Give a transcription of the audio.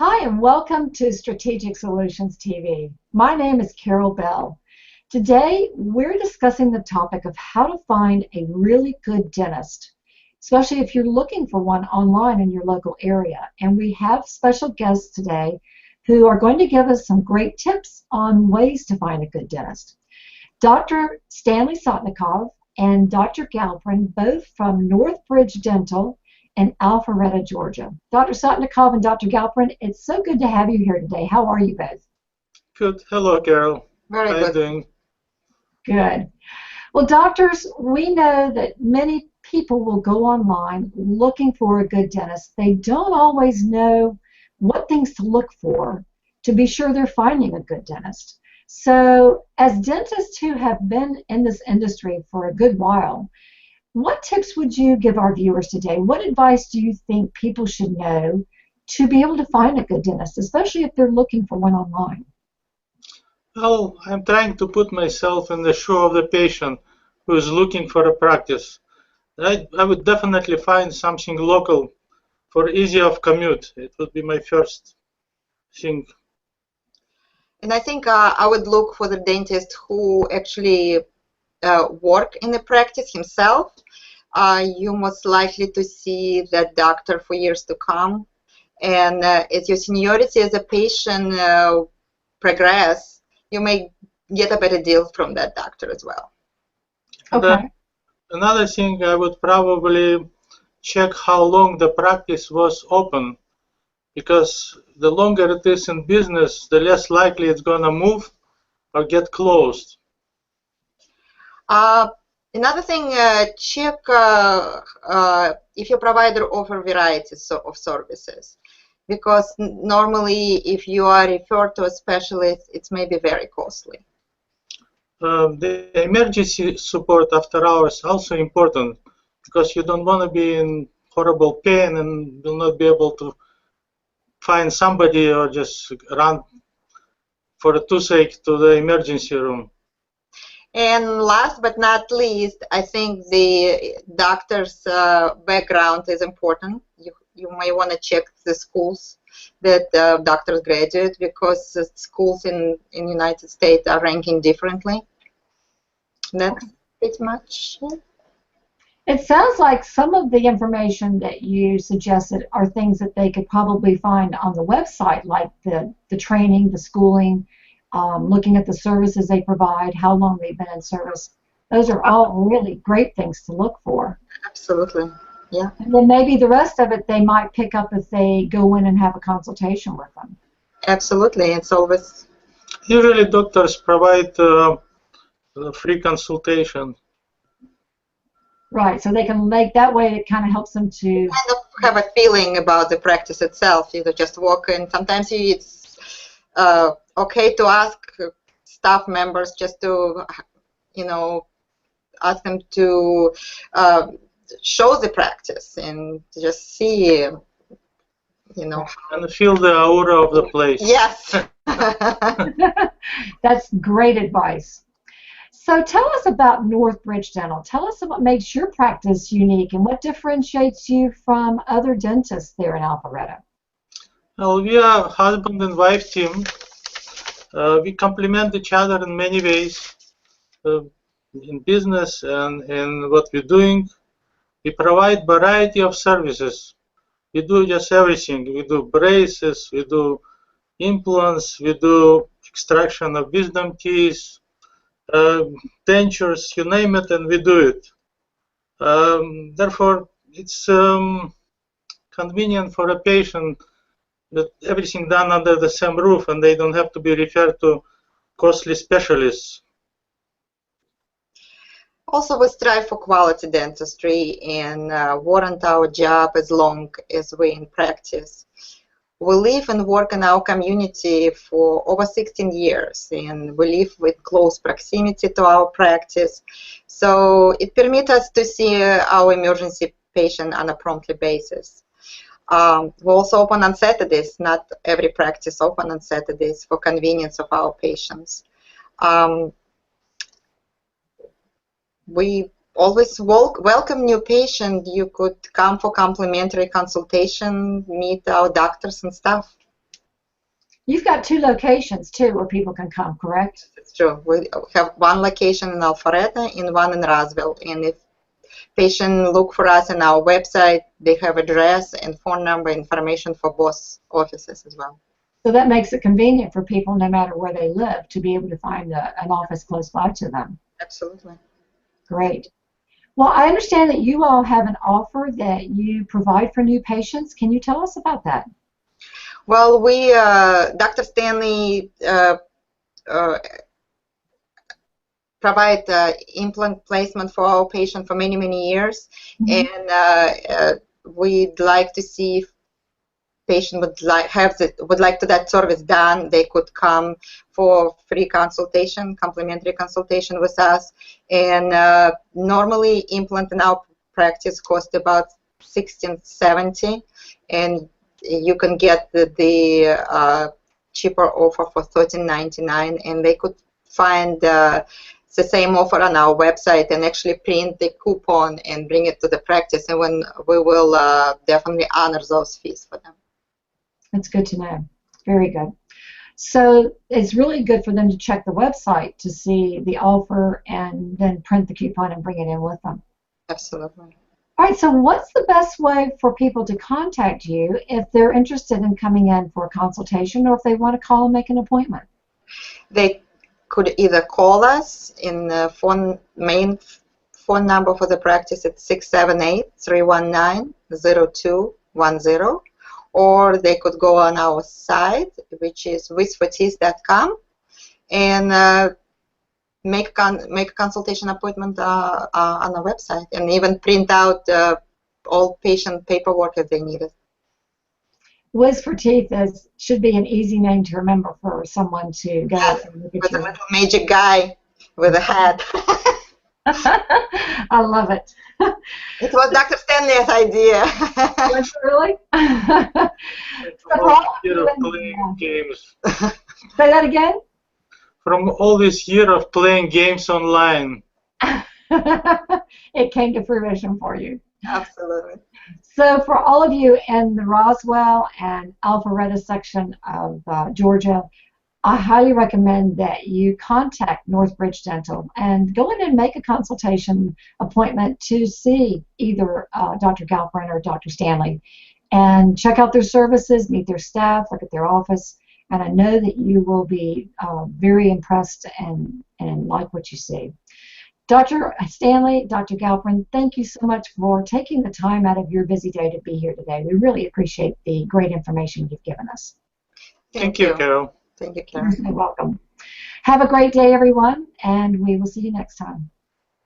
Hi, and welcome to Strategic Solutions TV. My name is Carol Bell. Today, we're discussing the topic of how to find a really good dentist, especially if you're looking for one online in your local area. And we have special guests today who are going to give us some great tips on ways to find a good dentist. Dr. Stanley Sotnikov and Dr. Galperin, both from Northbridge Dental in Alpharetta, Georgia. Dr. Sotnikov and Dr. Galperin, it's so good to have you here today. How are you both? Good. Hello, Carol. Very How are good. you doing? Good. Well, doctors, we know that many people will go online looking for a good dentist. They don't always know what things to look for to be sure they're finding a good dentist. So, as dentists who have been in this industry for a good while, what tips would you give our viewers today? What advice do you think people should know to be able to find a good dentist, especially if they're looking for one online? Well, I'm trying to put myself in the shoe of the patient who is looking for a practice. I would definitely find something local for easy of commute. It would be my first thing. And I think I would look for the dentist who actually work in the practice himself. You're most likely to see that doctor for years to come. And as your seniority as a patient progress, you may get a better deal from that doctor as well. Okay. Another thing, I would probably check how long the practice was open, because the longer it is in business, the less likely it's going to move or get closed. Another thing, check if your provider offers varieties of services, because normally if you are referred to a specialist, it may be very costly. The emergency support after hours also important, because you don't want to be in horrible pain and will not be able to find somebody or just run for a toothache to the emergency room. And last but not least, I think the doctor's background is important. You may want to check the schools that doctors graduate, because the schools in the United States are ranking differently. That's pretty much it. It sounds like some of the information that you suggested are things that they could probably find on the website, like the training, the schooling, looking at the services they provide, how long they've been in service. Those are all really great things to look for. Absolutely, yeah. And then maybe the rest of it they might pick up if they go in and have a consultation with them. Absolutely, it's always... Usually doctors provide free consultation. Right, so they can make that way. It kind of helps them to kind of have a feeling about the practice itself. You just walk in. Sometimes it's okay to ask staff members just to, ask them to show the practice and just see, And feel the aura of the place. Yes. That's great advice. So tell us about Northbridge Dental. Tell us what makes your practice unique and what differentiates you from other dentists there in Alpharetta. Well, we are a husband and wife team. We complement each other in many ways, in business and in what we're doing. We provide variety of services. We do just everything. We do braces, we do implants, we do extraction of wisdom teeth, dentures, you name it, and we do it. Therefore, it's convenient for a patient that everything done under the same roof, and they don't have to be referred to costly specialists. Also, we strive for quality dentistry and warrant our job as long as we're in practice. We live and work in our community for over 16 years, and we live with close proximity to our practice. So it permits us to see our emergency patient on a promptly basis. We also open on Saturdays. Not every practice open on Saturdays for convenience of our patients. We always welcome new patients. You could come for complimentary consultation, meet our doctors and staff. You've got 2 locations too where people can come, correct? It's true. We have 1 location in Alpharetta and 1 in Roswell. And if patient look for us in our website, they have address and phone number information for both offices as well. So that makes it convenient for people, no matter where they live, to be able to find an office close by to them. Absolutely. Great. Well, I understand that you all have an offer that you provide for new patients. Can you tell us about that? Well, we, Dr. Stanley provide implant placement for our patient for many, many years. And we'd like to see if patient would like to that service done, they could come for free consultation, complimentary consultation with us. And normally implant in our practice cost about $16.70, and you can get the cheaper offer for $13.99, and they could find the same offer on our website and actually print the coupon and bring it to the practice, and when we will definitely honor those fees for them. That's good to know. Very good. So it's really good for them to check the website to see the offer and then print the coupon and bring it in with them. Absolutely. All right, so what's the best way for people to contact you if they're interested in coming in for a consultation, or if they want to call and make an appointment? They could either call us in the main phone number for the practice at 678-319-0210, or they could go on our site, which is withforteeth.com, and make a consultation appointment on the website, and even print out all patient paperwork if they need it. Wiz for Teeth should be an easy name to remember for someone to go and look at. With a little magic guy with a hat. I love it. It was Dr. Stanley's idea. Was it really? From all this year of playing games. Say that again? From all this year of playing games online. It came to fruition for you. Absolutely. So for all of you in the Roswell and Alpharetta section of Georgia, I highly recommend that you contact Northbridge Dental and go in and make a consultation appointment to see either Dr. Galperin or Dr. Stanley, and check out their services, meet their staff, look at their office, and I know that you will be very impressed and like what you see. Dr. Stanley, Dr. Galperin, thank you so much for taking the time out of your busy day to be here today. We really appreciate the great information you've given us. Thank you, Carol. Thank you, Carol. You're welcome. Have a great day, everyone, and we will see you next time.